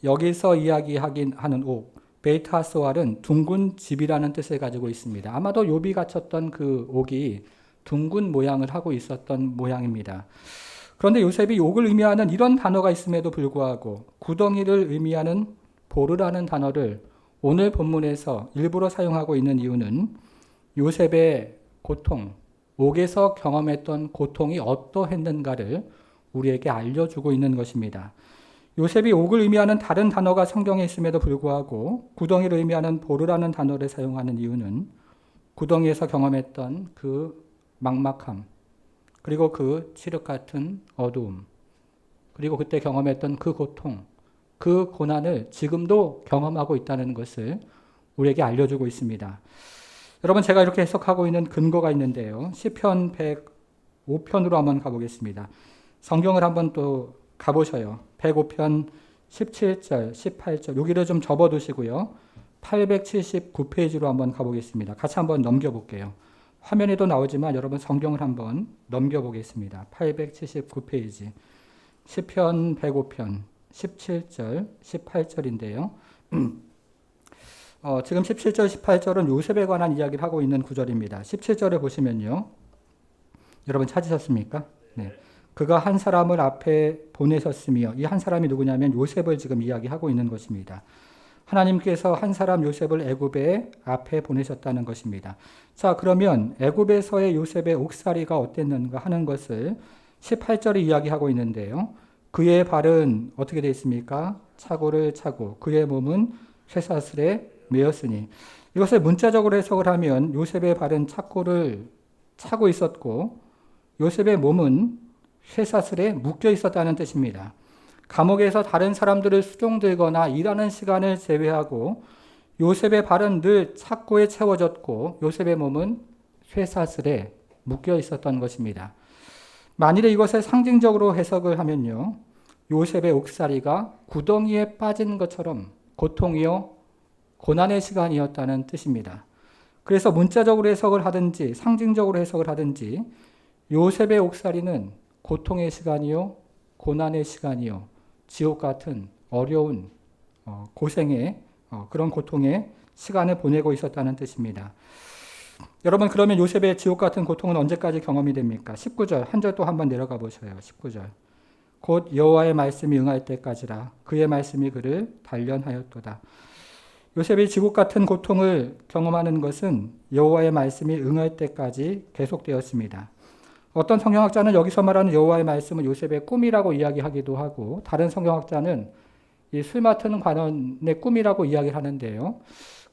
여기서 이야기하는 옥, 베이트 하소알은 둥근 집이라는 뜻을 가지고 있습니다. 아마도 욥이 갇혔던 그 옥이 둥근 모양을 하고 있었던 모양입니다. 그런데 요셉이 옥을 의미하는 이런 단어가 있음에도 불구하고 구덩이를 의미하는 보르라는 단어를 오늘 본문에서 일부러 사용하고 있는 이유는 요셉의 고통, 옥에서 경험했던 고통이 어떠했는가를 우리에게 알려주고 있는 것입니다. 요셉이 옥을 의미하는 다른 단어가 성경에 있음에도 불구하고 구덩이를 의미하는 보르라는 단어를 사용하는 이유는 구덩이에서 경험했던 그 막막함, 그리고 그 칠흑 같은 어두움, 그리고 그때 경험했던 그 고통, 그 고난을 지금도 경험하고 있다는 것을 우리에게 알려주고 있습니다. 여러분, 제가 이렇게 해석하고 있는 근거가 있는데요. 시편 105편으로 한번 가보겠습니다. 성경을 한번 또 가보셔요. 105편 17절, 18절 여기를 좀 접어두시고요. 879페이지로 한번 가보겠습니다. 같이 한번 넘겨볼게요. 화면에도 나오지만 여러분 성경을 한번 넘겨보겠습니다. 879페이지 시편 105편 17절, 18절인데요. 지금 17절, 18절은 요셉에 관한 이야기를 하고 있는 구절입니다. 17절을 보시면요. 여러분 찾으셨습니까? 네. 그가 한 사람을 앞에 보내셨으며 이 한 사람이 누구냐면 요셉을 지금 이야기하고 있는 것입니다. 하나님께서 한 사람 요셉을 애굽에 앞에 보내셨다는 것입니다. 자, 그러면 애굽에서의 요셉의 옥살이가 어땠는가 하는 것을 18절에 이야기하고 있는데요. 그의 발은 어떻게 되어 있습니까? 차고를 차고 그의 몸은 쇠사슬에 매였으니 이것을 문자적으로 해석을 하면 요셉의 발은 차고를 차고 있었고 요셉의 몸은 쇠사슬에 묶여 있었다는 뜻입니다. 감옥에서 다른 사람들을 수종들거나 일하는 시간을 제외하고 요셉의 발은 늘 착고에 채워졌고 요셉의 몸은 쇠사슬에 묶여 있었던 것입니다. 만일에 이것을 상징적으로 해석을 하면요. 요셉의 옥살이가 구덩이에 빠진 것처럼 고통이요 고난의 시간이었다는 뜻입니다. 그래서 문자적으로 해석을 하든지 상징적으로 해석을 하든지 요셉의 옥살이는 고통의 시간이요, 고난의 시간이요, 지옥 같은 어려운 고생의 그런 고통의 시간을 보내고 있었다는 뜻입니다. 여러분, 그러면 요셉의 지옥 같은 고통은 언제까지 경험이 됩니까? 19절, 한 절 또 한번 내려가 보셔요. 19절. 곧 여호와의 말씀이 응할 때까지라 그의 말씀이 그를 단련하였도다. 요셉이 지옥 같은 고통을 경험하는 것은 여호와의 말씀이 응할 때까지 계속되었습니다. 어떤 성경학자는 여기서 말하는 여호와의 말씀은 요셉의 꿈이라고 이야기하기도 하고, 다른 성경학자는 이 술 맡은 관원의 꿈이라고 이야기하는데요.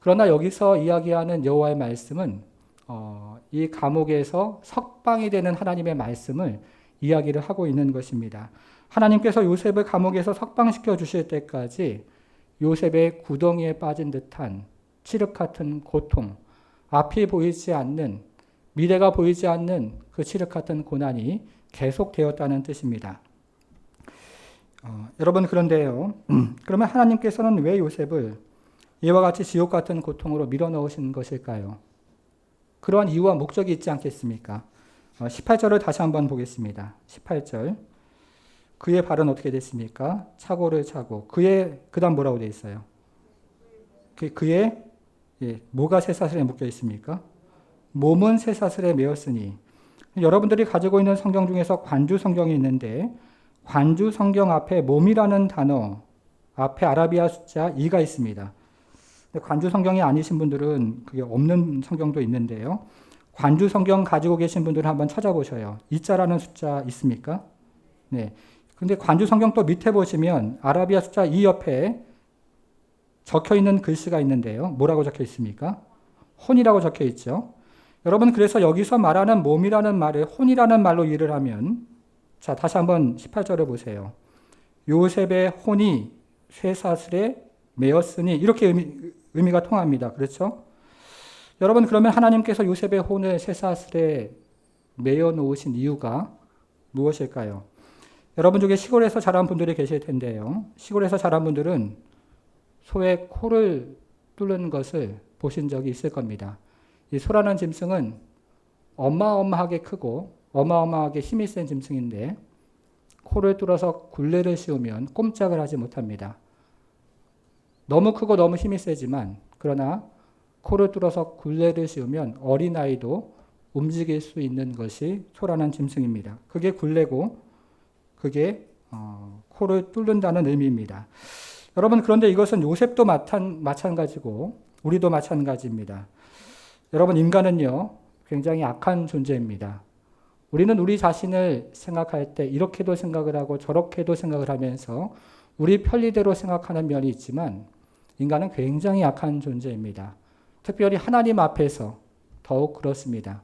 그러나 여기서 이야기하는 여호와의 말씀은 이 감옥에서 석방이 되는 하나님의 말씀을 이야기를 하고 있는 것입니다. 하나님께서 요셉을 감옥에서 석방시켜 주실 때까지 요셉의 구덩이에 빠진 듯한 칠흑 같은 고통, 앞이 보이지 않는, 미래가 보이지 않는 그 칠흑 같은 고난이 계속되었다는 뜻입니다. 여러분, 그런데요. 그러면 하나님께서는 왜 요셉을 이와 같이 지옥 같은 고통으로 밀어넣으신 것일까요? 그러한 이유와 목적이 있지 않겠습니까? 18절을 다시 한번 보겠습니다. 18절. 그의 발은 어떻게 됐습니까? 차고를 차고. 그 다음 뭐라고 되어 있어요? 그의 뭐가 쇠사슬에 묶여 있습니까? 몸은 쇠사슬에 매였으니. 여러분들이 가지고 있는 성경 중에서 관주 성경이 있는데, 관주 성경 앞에 몸이라는 단어 앞에 아라비아 숫자 2가 있습니다. 관주 성경이 아니신 분들은 그게 없는 성경도 있는데요. 관주 성경 가지고 계신 분들은 한번 찾아보셔요. 2자라는 숫자 있습니까? 네. 근데 관주 성경 또 밑에 보시면 아라비아 숫자 2 옆에 적혀 있는 글씨가 있는데요. 뭐라고 적혀 있습니까? 혼이라고 적혀 있죠. 여러분, 그래서 여기서 말하는 몸이라는 말을 혼이라는 말로 이해를 하면, 자, 다시 한번 18절을 보세요. 요셉의 혼이 쇠사슬에 매였으니, 이렇게 의미가 통합니다. 그렇죠? 여러분, 그러면 하나님께서 요셉의 혼을 쇠사슬에 매여 놓으신 이유가 무엇일까요? 여러분 중에 시골에서 자란 분들이 계실 텐데요. 시골에서 자란 분들은 소의 코를 뚫는 것을 보신 적이 있을 겁니다. 이 소라는 짐승은 어마어마하게 크고 어마어마하게 힘이 센 짐승인데, 코를 뚫어서 굴레를 씌우면 꼼짝을 하지 못합니다. 너무 크고 너무 힘이 세지만, 그러나 코를 뚫어서 굴레를 씌우면 어린아이도 움직일 수 있는 것이 소라는 짐승입니다. 그게 굴레고, 그게 코를 뚫는다는 의미입니다. 여러분, 그런데 이것은 요셉도 마찬가지고 우리도 마찬가지입니다. 여러분, 인간은요 굉장히 악한 존재입니다. 우리는 우리 자신을 생각할 때 이렇게도 생각을 하고 저렇게도 생각을 하면서 우리 편리대로 생각하는 면이 있지만, 인간은 굉장히 약한 존재입니다. 특별히 하나님 앞에서 더욱 그렇습니다.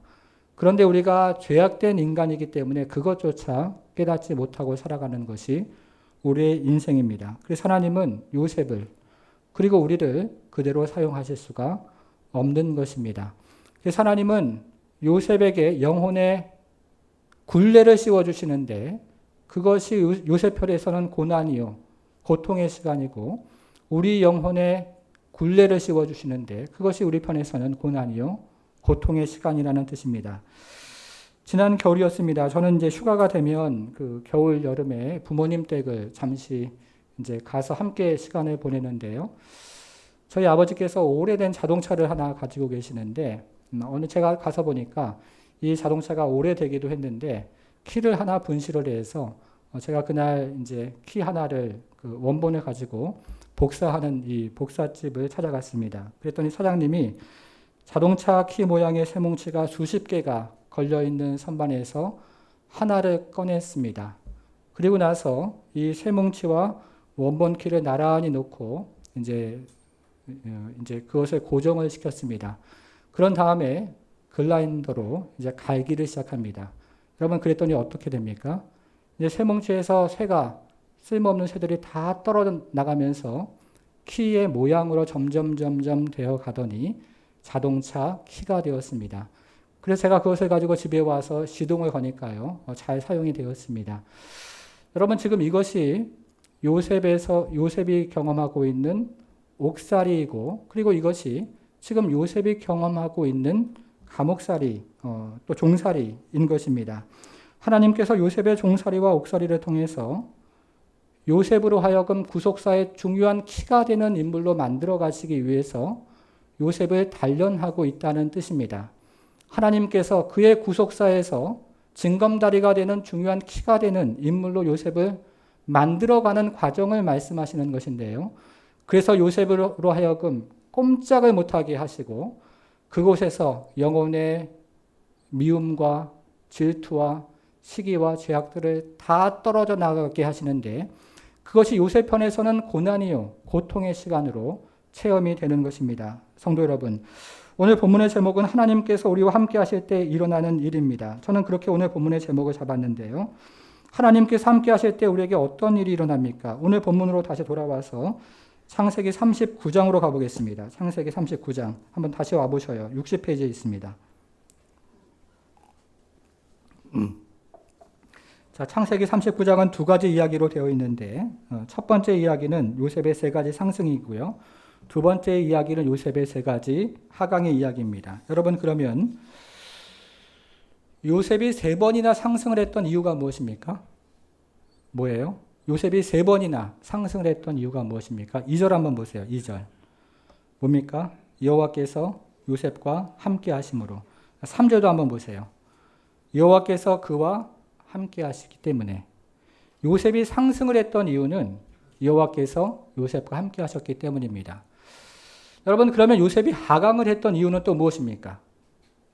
그런데 우리가 죄악된 인간이기 때문에 그것조차 깨닫지 못하고 살아가는 것이 우리의 인생입니다. 그래서 하나님은 요셉을, 그리고 우리를 그대로 사용하실 수가 없는 것입니다. 그래서 하나님은 요셉에게 영혼의 굴레를 씌워주시는데, 그것이 요셉 편에서는 고난이요, 고통의 시간이고, 우리 영혼의 굴레를 씌워주시는데 그것이 우리 편에서는 고난이요, 고통의 시간이라는 뜻입니다. 지난 겨울이었습니다. 저는 이제 휴가가 되면 그 겨울 여름에 부모님 댁을 잠시 이제 가서 함께 시간을 보내는데요. 저희 아버지께서 오래된 자동차를 하나 가지고 계시는데, 어느 제가 가서 보니까 이 자동차가 오래되기도 했는데 키를 하나 분실을 해서 제가 그날 이제 키 하나를 그 원본을 가지고 복사하는 이 복사집을 찾아갔습니다. 그랬더니 사장님이 자동차 키 모양의 쇠뭉치가 수십 개가 걸려있는 선반에서 하나를 꺼냈습니다. 그리고 나서 이 쇠뭉치와 원본 키를 나란히 놓고 이제 그것을 고정을 시켰습니다. 그런 다음에 글라인더로 이제 갈기를 시작합니다. 여러분, 그랬더니 어떻게 됩니까? 이제 쇠뭉치에서 쇠가, 쓸모없는 쇠들이 다 떨어져 나가면서 키의 모양으로 점점 되어 가더니 자동차 키가 되었습니다. 그래서 제가 그것을 가지고 집에 와서 시동을 거니까요, 잘 사용이 되었습니다. 여러분, 지금 이것이 요셉이 경험하고 있는 옥살이이고 그리고 이것이 지금 요셉이 경험하고 있는 감옥살이 또 종살이인 것입니다. 하나님께서 요셉의 종살이와 옥살이를 통해서 요셉으로 하여금 구속사의 중요한 키가 되는 인물로 만들어 가시기 위해서 요셉을 단련하고 있다는 뜻입니다. 하나님께서 그의 구속사에서 징검다리가 되는 중요한 키가 되는 인물로 요셉을 만들어가는 과정을 말씀하시는 것인데요. 그래서 요셉으로 하여금 꼼짝을 못하게 하시고 그곳에서 영혼의 미움과 질투와 시기와 죄악들을 다 떨어져 나가게 하시는데 그것이 요셉 편에서는 고난이요 고통의 시간으로 체험이 되는 것입니다. 성도 여러분, 오늘 본문의 제목은 하나님께서 우리와 함께 하실 때 일어나는 일입니다. 저는 그렇게 오늘 본문의 제목을 잡았는데요. 하나님께서 함께 하실 때 우리에게 어떤 일이 일어납니까? 오늘 본문으로 다시 돌아와서 창세기 39장으로 가보겠습니다. 창세기 39장 한번 다시 와보셔요. 60페이지에 있습니다. 자, 창세기 39장은 두 가지 이야기로 되어 있는데 첫 번째 이야기는 요셉의 세 가지 상승이고요. 두 번째 이야기는 요셉의 세 가지 하강의 이야기입니다. 여러분 그러면 요셉이 세 번이나 상승을 했던 이유가 무엇입니까? 뭐예요? 요셉이 세 번이나 상승을 했던 이유가 무엇입니까? 2절 한번 보세요. 2절. 뭡니까? 여호와께서 요셉과 함께 하심으로. 3절도 한번 보세요. 여호와께서 그와 함께 하시기 때문에. 요셉이 상승을 했던 이유는 여호와께서 요셉과 함께 하셨기 때문입니다. 여러분 그러면 요셉이 하강을 했던 이유는 또 무엇입니까?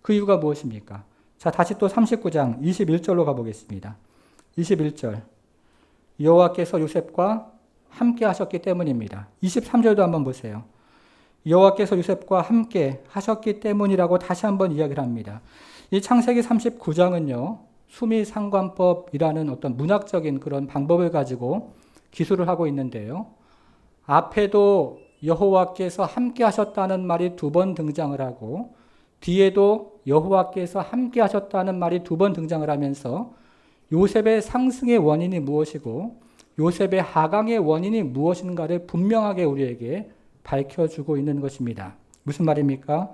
그 이유가 무엇입니까? 자, 다시 또 39장 21절로 가보겠습니다. 21절. 여호와께서 요셉과 함께 하셨기 때문입니다. 23절도 한번 보세요. 여호와께서 요셉과 함께 하셨기 때문이라고 다시 한번 이야기를 합니다. 이 창세기 39장은요. 수미상관법이라는 어떤 문학적인 그런 방법을 가지고 기술을 하고 있는데요. 앞에도 여호와께서 함께 하셨다는 말이 두 번 등장을 하고 뒤에도 여호와께서 함께 하셨다는 말이 두 번 등장을 하면서 요셉의 상승의 원인이 무엇이고 요셉의 하강의 원인이 무엇인가를 분명하게 우리에게 밝혀주고 있는 것입니다. 무슨 말입니까?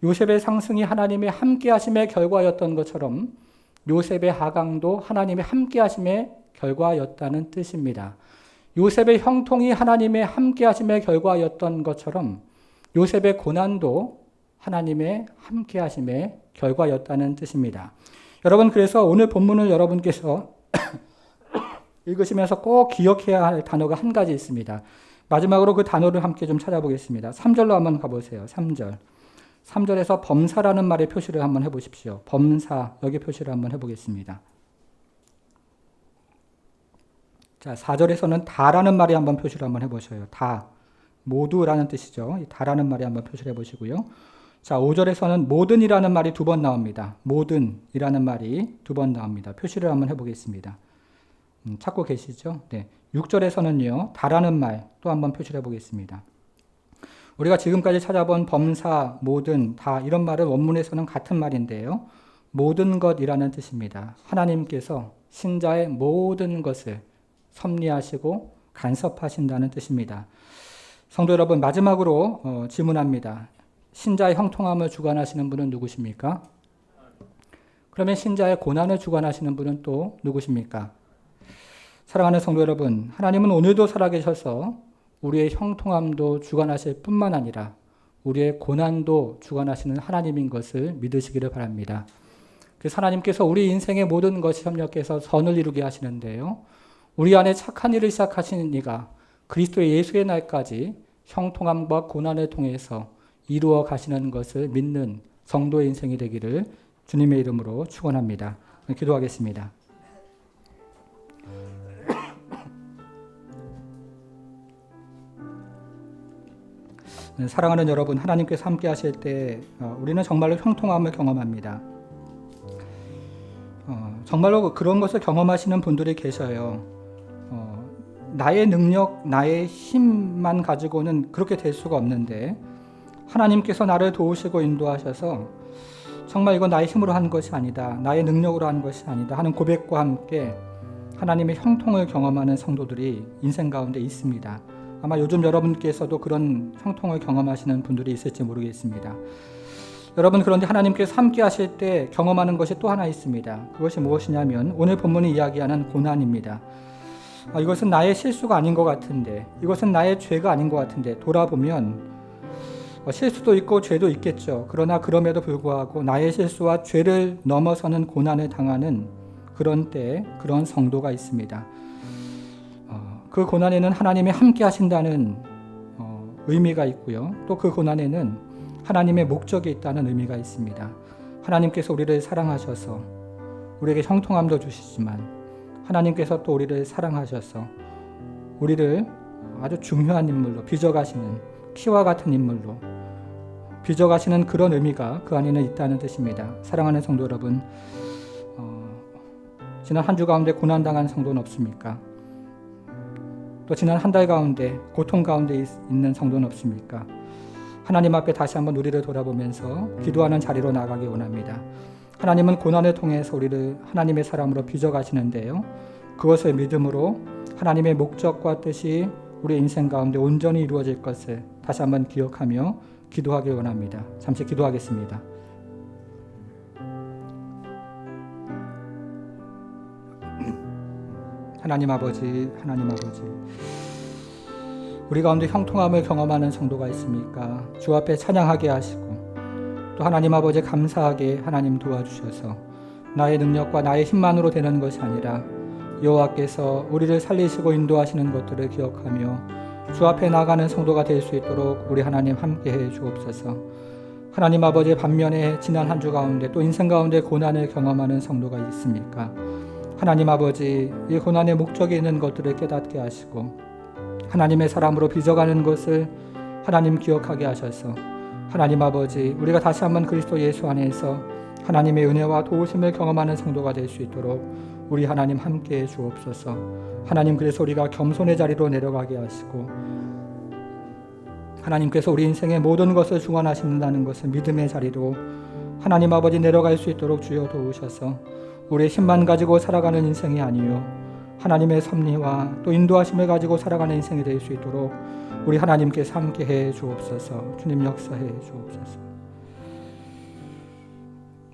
요셉의 상승이 하나님의 함께 하심의 결과였던 것처럼 요셉의 하강도 하나님의 함께 하심의 결과였다는 뜻입니다. 요셉의 형통이 하나님의 함께 하심의 결과였던 것처럼 요셉의 고난도 하나님의 함께 하심의 결과였다는 뜻입니다. 여러분 그래서 오늘 본문을 여러분께서 읽으시면서 꼭 기억해야 할 단어가 한 가지 있습니다. 마지막으로 그 단어를 함께 좀 찾아보겠습니다. 3절로 한번 가보세요. 3절. 3절에서 범사라는 말의 표시를 한번 해보십시오. 범사, 여기 표시를 한번 해보겠습니다. 자, 4절에서는 다라는 말이 한번 표시를 한번 해보셔요. 다, 모두라는 뜻이죠. 이 다라는 말이 한번 표시를 해보시고요. 자, 5절에서는 모든이라는 말이 두 번 나옵니다. 모든이라는 말이 두 번 나옵니다. 표시를 한번 해보겠습니다. 찾고 계시죠? 네. 6절에서는요, 다라는 말 또 한번 표시를 해보겠습니다. 우리가 지금까지 찾아본 범사, 모든, 다 이런 말은 원문에서는 같은 말인데요. 모든 것이라는 뜻입니다. 하나님께서 신자의 모든 것을 섭리하시고 간섭하신다는 뜻입니다. 성도 여러분, 마지막으로 질문합니다. 신자의 형통함을 주관하시는 분은 누구십니까? 그러면 신자의 고난을 주관하시는 분은 또 누구십니까? 사랑하는 성도 여러분, 하나님은 오늘도 살아계셔서 우리의 형통함도 주관하실 뿐만 아니라 우리의 고난도 주관하시는 하나님인 것을 믿으시기를 바랍니다. 그래서 하나님께서 우리 인생의 모든 것이 협력해서 선을 이루게 하시는데요. 우리 안에 착한 일을 시작하시는 이가 그리스도의 예수의 날까지 형통함과 고난을 통해서 이루어 가시는 것을 믿는 성도의 인생이 되기를 주님의 이름으로 축원합니다. 기도하겠습니다. 사랑하는 여러분, 하나님께서 함께 하실 때 우리는 정말로 형통함을 경험합니다. 정말로 그런 것을 경험하시는 분들이 계셔요. 나의 능력, 나의 힘만 가지고는 그렇게 될 수가 없는데 하나님께서 나를 도우시고 인도하셔서 정말 이건 나의 힘으로 한 것이 아니다, 나의 능력으로 한 것이 아니다 하는 고백과 함께 하나님의 형통을 경험하는 성도들이 인생 가운데 있습니다. 아마 요즘 여러분께서도 그런 형통을 경험하시는 분들이 있을지 모르겠습니다. 여러분, 그런데 하나님께서 함께 하실 때 경험하는 것이 또 하나 있습니다. 그것이 무엇이냐면 오늘 본문이 이야기하는 고난입니다. 이것은 나의 실수가 아닌 것 같은데, 이것은 나의 죄가 아닌 것 같은데, 돌아보면 실수도 있고 죄도 있겠죠. 그러나 그럼에도 불구하고 나의 실수와 죄를 넘어서는 고난을 당하는 그런 때, 그런 성도가 있습니다. 그 고난에는 하나님이 함께 하신다는 의미가 있고요. 또 그 고난에는 하나님의 목적이 있다는 의미가 있습니다. 하나님께서 우리를 사랑하셔서 우리에게 형통함도 주시지만 하나님께서 또 우리를 사랑하셔서 우리를 아주 중요한 인물로 빚어가시는, 키와 같은 인물로 빚어가시는 그런 의미가 그 안에는 있다는 뜻입니다. 사랑하는 성도 여러분, 지난 한 주 가운데 고난당한 성도는 없습니까? 또 지난 한 달 가운데 고통 가운데 있는 성도는 없습니까? 하나님 앞에 다시 한번 우리를 돌아보면서 기도하는 자리로 나가기 원합니다. 하나님은 고난을 통해서 우리를 하나님의 사람으로 빚어가시는데요. 그것을 믿음으로 하나님의 목적과 뜻이 우리 인생 가운데 온전히 이루어질 것을 다시 한번 기억하며 기도하기 원합니다. 잠시 기도하겠습니다. 하나님 아버지, 우리 가운데 형통함을 경험하는 성도가 있습니까? 주 앞에 찬양하게 하시고 또 하나님 아버지 감사하게 하나님 도와주셔서 나의 능력과 나의 힘만으로 되는 것이 아니라 여호와께서 우리를 살리시고 인도하시는 것들을 기억하며 주 앞에 나가는 성도가 될 수 있도록 우리 하나님 함께해 주옵소서. 하나님 아버지, 반면에 지난 한 주 가운데 또 인생 가운데 고난을 경험하는 성도가 있습니까? 하나님 아버지, 이 고난의 목적이 있는 것들을 깨닫게 하시고 하나님의 사람으로 빚어가는 것을 하나님 기억하게 하셔서 하나님 아버지, 우리가 다시 한번 그리스도 예수 안에서 하나님의 은혜와 도우심을 경험하는 성도가 될 수 있도록 우리 하나님 함께해 주옵소서. 하나님, 그래서 우리가 겸손의 자리로 내려가게 하시고 하나님께서 우리 인생의 모든 것을 주관하신다는 것을 믿음의 자리로 하나님 아버지 내려갈 수 있도록 주여 도우셔서 우리의 힘만 가지고 살아가는 인생이 아니요 하나님의 섭리와 또 인도하심을 가지고 살아가는 인생이 될 수 있도록 우리 하나님께서 함께해 주옵소서. 주님 역사해 주옵소서.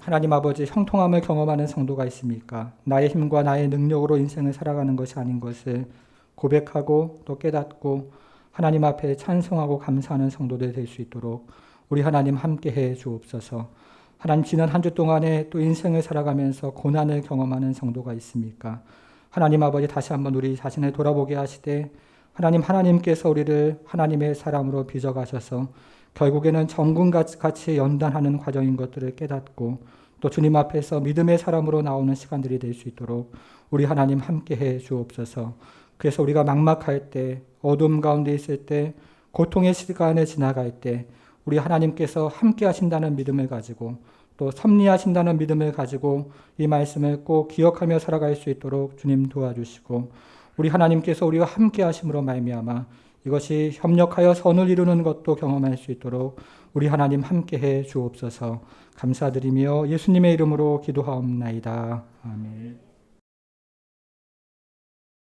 하나님 아버지, 형통함을 경험하는 성도가 있습니까? 나의 힘과 나의 능력으로 인생을 살아가는 것이 아닌 것을 고백하고 또 깨닫고 하나님 앞에 찬송하고 감사하는 성도들 될 수 있도록 우리 하나님 함께해 주옵소서. 하나님, 지난 한 주 동안에 또 인생을 살아가면서 고난을 경험하는 성도가 있습니까? 하나님 아버지, 다시 한번 우리 자신을 돌아보게 하시되 하나님께서 우리를 하나님의 사람으로 빚어가셔서 결국에는 정금같이 연단하는 과정인 것들을 깨닫고 또 주님 앞에서 믿음의 사람으로 나오는 시간들이 될 수 있도록 우리 하나님 함께해 주옵소서. 그래서 우리가 막막할 때, 어둠 가운데 있을 때, 고통의 시간을 지나갈 때 우리 하나님께서 함께 하신다는 믿음을 가지고 또 섭리하신다는 믿음을 가지고 이 말씀을 꼭 기억하며 살아갈 수 있도록 주님 도와주시고 우리 하나님께서 우리와 함께 하심으로 말미암아 이것이 협력하여 선을 이루는 것도 경험할 수 있도록 우리 하나님 함께해 주옵소서. 감사드리며 예수님의 이름으로 기도하옵나이다. 아멘.